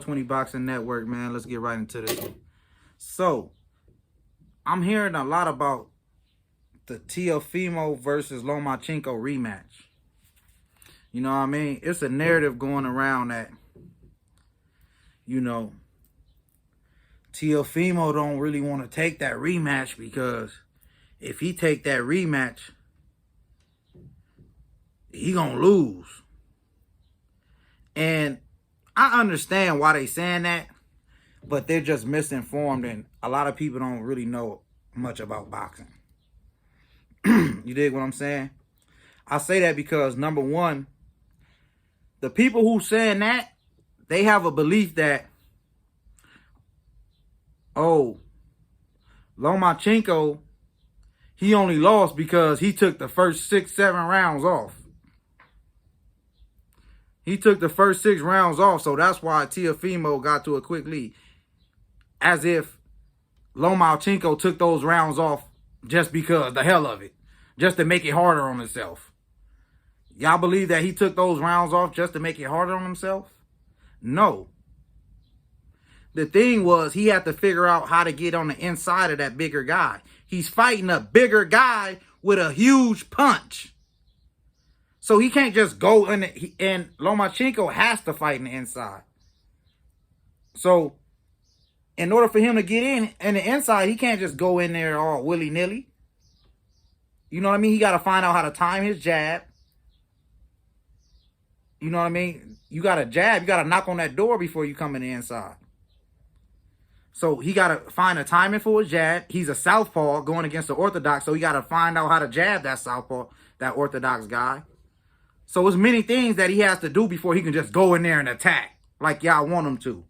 420 Boxing Network, man. Let's get right into this one. So, I'm hearing a lot about the Teofimo versus Lomachenko rematch. You know what I mean? It's a narrative going around that, Teofimo don't really want to take that rematch because if he take that rematch, he gonna lose. And I understand why they saying that, but they're just misinformed, and a lot of people don't really know much about boxing. You dig what I'm saying? I say that because, number one, the people who saying that, they have a belief that, oh, Lomachenko, he only lost because he took the first 6, 7 rounds off. He took the first 6 rounds off, so that's why Teofimo got to a quick lead. As if Lomachenko took those rounds off just because, the hell of it. Just to make it harder on himself. Y'all believe that he took those rounds off just to make it harder on himself? No. The thing was, he had to figure out how to get on the inside of that bigger guy. He's fighting a bigger guy with a huge punch. So he can't just go in, and Lomachenko has to fight in the inside. So, in order for him to get in the inside, he can't just go in there all willy-nilly. You know what I mean? He got to find out how to time his jab. You know what I mean? You got to jab. You got to knock on that door before you come in the inside. So he got to find a timing for his jab. He's a southpaw going against the orthodox, so he got to find out how to jab that southpaw, that orthodox guy. So it's many things that he has to do before he can just go in there and attack like y'all want him to.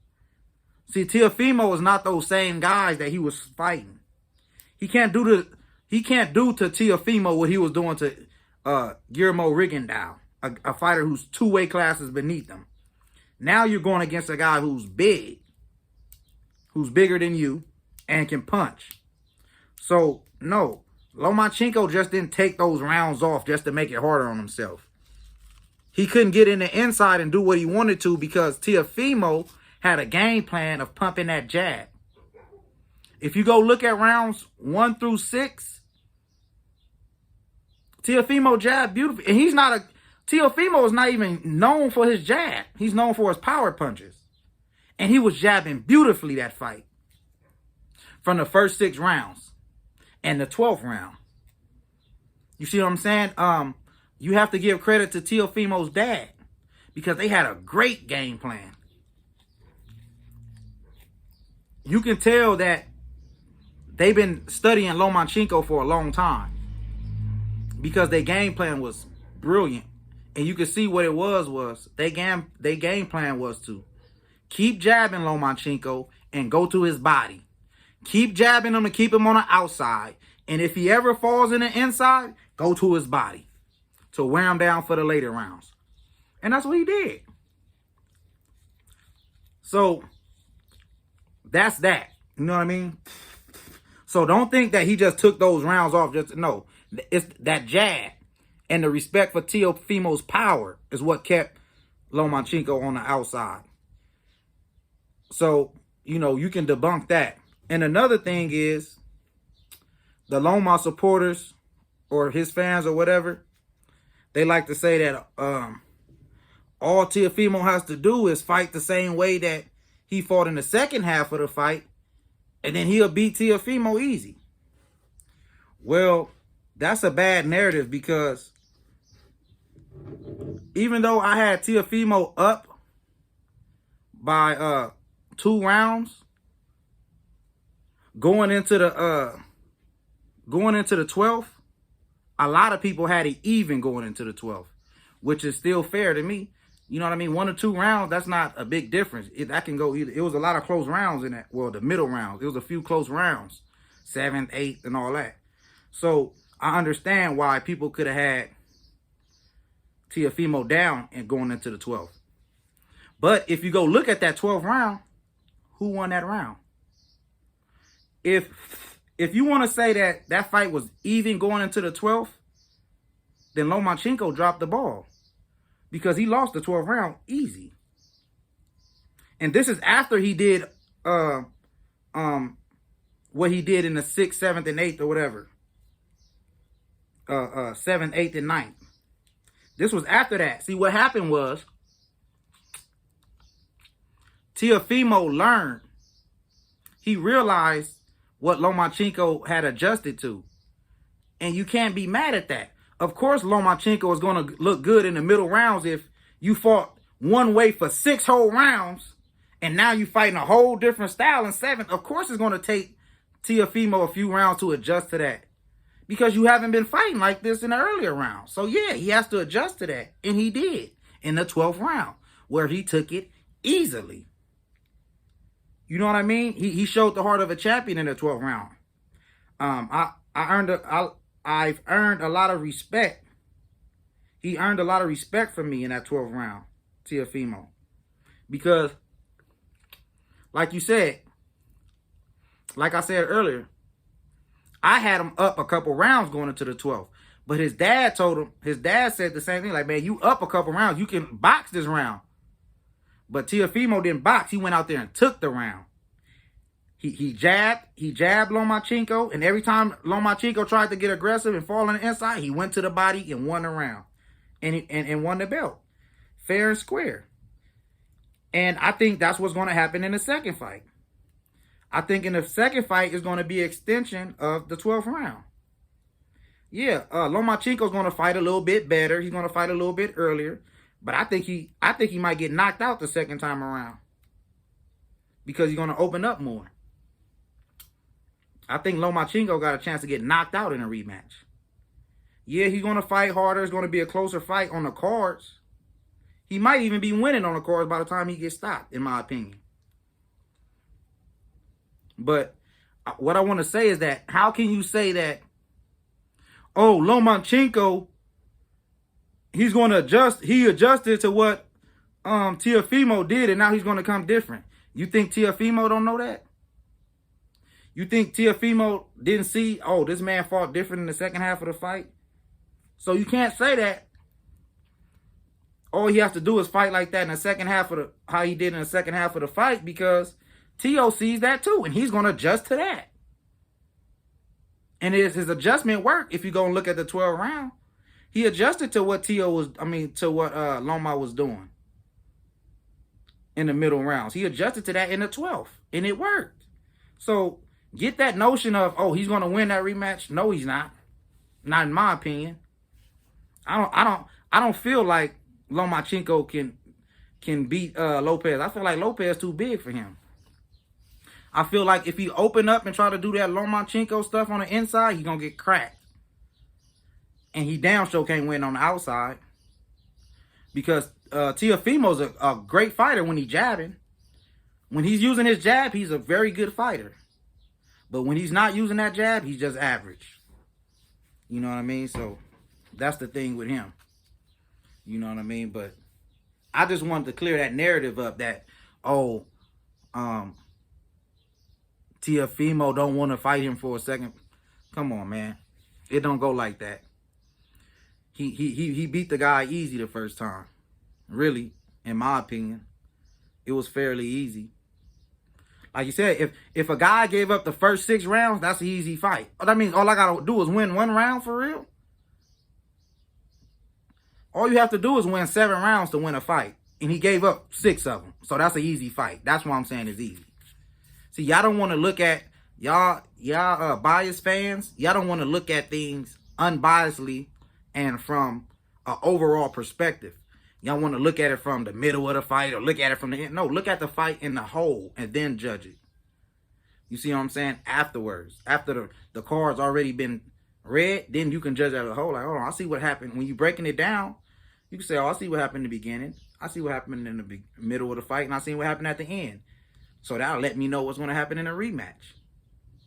See, Teofimo is not those same guys that he was fighting. He can't do to Teofimo what he was doing to Guillermo Rigondeaux, a fighter who's 2 weight classes beneath him. Now you're going against a guy who's big, who's bigger than you, and can punch. So, no, Lomachenko just didn't take those rounds off just to make it harder on himself. He couldn't get in the inside and do what he wanted to because Teofimo had a game plan of pumping that jab. If you go look at rounds 1 through 6, Teofimo jabbed beautifully. And Teofimo is not even known for his jab. He's known for his power punches. And he was jabbing beautifully that fight. From the first 6 rounds. And the 12th round. You see what I'm saying? You have to give credit to Teofimo's dad. Because they had a great game plan. You can tell that they've been studying Lomachenko for a long time. Because their game plan was brilliant. And you can see what it was their game plan was to keep jabbing Lomachenko and go to his body. Keep jabbing him and keep him on the outside. And if he ever falls in the inside, go to his body to wear him down for the later rounds. And that's what he did. So, that's that. You know what I mean? So, don't think that he just took those rounds off. No, it's that jab and the respect for Teofimo's power is what kept Lomachenko on the outside. So, you can debunk that. And another thing is, the Loma supporters or his fans or whatever, they like to say that all Teofimo has to do is fight the same way that he fought in the second half of the fight, and then he'll beat Teofimo easy. Well, that's a bad narrative because even though I had Teofimo up by 2 rounds going into the 12th, a lot of people had it even going into the 12th, which is still fair to me. You know what I mean? 1 or 2 rounds, that's not a big difference. That can go either. It was a lot of close rounds in that. Well, the middle rounds. It was a few close rounds. 7th, 8th, and all that. So, I understand why people could have had Teofimo down and going into the 12th. But if you go look at that 12th round, who won that round? If you want to say that fight was even going into the 12th, then Lomachenko dropped the ball. Because he lost the 12th round easy. And this is after he did what he did in the 6th, 7th, and 8th or whatever. 7th, 8th, and 9th. This was after that. See, what happened was Teofimo learned. He realized what Lomachenko had adjusted to. And you can't be mad at that. Of course, Lomachenko is going to look good in the middle rounds if you fought one way for 6 whole rounds and now you're fighting a whole different style in 7th. Of course, it's going to take Teofimo a few rounds to adjust to that because you haven't been fighting like this in the earlier rounds. So, yeah, he has to adjust to that. And he did in the 12th round where he took it easily. You know what I mean? He showed the heart of a champion in the 12th round. I've earned a lot of respect. He earned a lot of respect from me in that 12th round, Teofimo. Because, like you said, like I said earlier, I had him up a couple rounds going into the 12th. But his dad said the same thing. Like, man, you up a couple rounds. You can box this round. But Teofimo didn't box. He went out there and took the round. He jabbed Lomachenko, and every time Lomachenko tried to get aggressive and fall on the inside, he went to the body and won the round. And won the belt. Fair and square. And I think that's what's going to happen in the second fight. I think in the second fight is going to be an extension of the 12th round. Yeah, Lomachenko's going to fight a little bit better. He's going to fight a little bit earlier. But I think he might get knocked out the second time around. Because he's going to open up more. I think Lomachenko got a chance to get knocked out in a rematch. Yeah, he's going to fight harder. It's going to be a closer fight on the cards. He might even be winning on the cards by the time he gets stopped, in my opinion. But what I want to say is that, how can you say that, oh, Lomachenko, he's going to adjust. He adjusted to what Teofimo did, and now he's going to come different. You think Teofimo don't know that? You think Teofimo didn't see, oh, this man fought different in the second half of the fight? So you can't say that all he has to do is fight like that in the second half of how he did in the second half of the fight, because Teo sees that too, and he's going to adjust to that. And his adjustment worked. If you go and look at the 12th round, he adjusted to what Loma was doing in the middle rounds. He adjusted to that in the 12th, and it worked. So get that notion of, oh, he's going to win that rematch. No, he's not. Not in my opinion. I don't feel like Lomachenko can beat Lopez. I feel like Lopez too big for him. I feel like if he open up and try to do that Lomachenko stuff on the inside, he's going to get cracked. And he damn sure can't win on the outside. Because Teofimo's a great fighter when he's jabbing. When he's using his jab, he's a very good fighter. But when he's not using that jab, he's just average. You know what I mean? So that's the thing with him. You know what I mean? But I just wanted to clear that narrative up that, oh, Teofimo don't want to fight him for a second. Come on, man. It don't go like that. He beat the guy easy the first time. Really, in my opinion. It was fairly easy. Like you said, if a guy gave up the first 6 rounds, that's an easy fight. That means all I got to do is win 1 round for real? All you have to do is win 7 rounds to win a fight. And he gave up 6 of them. So that's an easy fight. That's why I'm saying it's easy. See, y'all don't want to look at, y'all biased fans, y'all don't want to look at things unbiasedly and from an overall perspective. Y'all want to look at it from the middle of the fight or look at it from the end. No, look at the fight in the whole and then judge it. You see what I'm saying? Afterwards. After the card's already been read, then you can judge it as a whole. Like, hold on, I see what happened. When you're breaking it down, you can say, oh, I see what happened in the beginning. I see what happened in the middle of the fight, and I see what happened at the end. So that'll let me know what's going to happen in a rematch.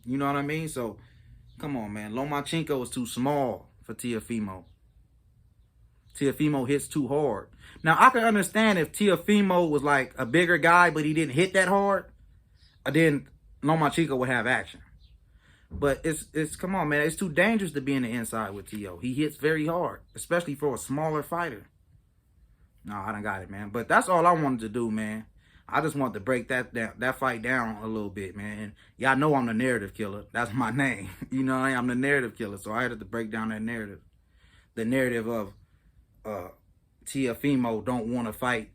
You know what I mean? So, come on, man. Lomachenko is too small for Teofimo. Teofimo hits too hard. Now, I can understand if Teofimo was like a bigger guy, but he didn't hit that hard, then Lomachenko would have action. But it's come on, man. It's too dangerous to be in the inside with Teo. He hits very hard, especially for a smaller fighter. No, I done got it, man. But that's all I wanted to do, man. I just want to break that fight down a little bit, man. And y'all know I'm the narrative killer. That's my name. You know, I'm the narrative killer. So I had to break down that narrative. The narrative of Teofimo don't want to fight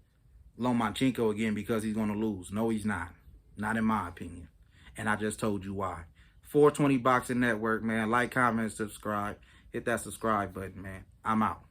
Lomachenko again because he's going to lose. No, he's not. Not in my opinion. And I just told you why. 420 Boxing Network, man. Like, comment, subscribe. Hit that subscribe button, man. I'm out.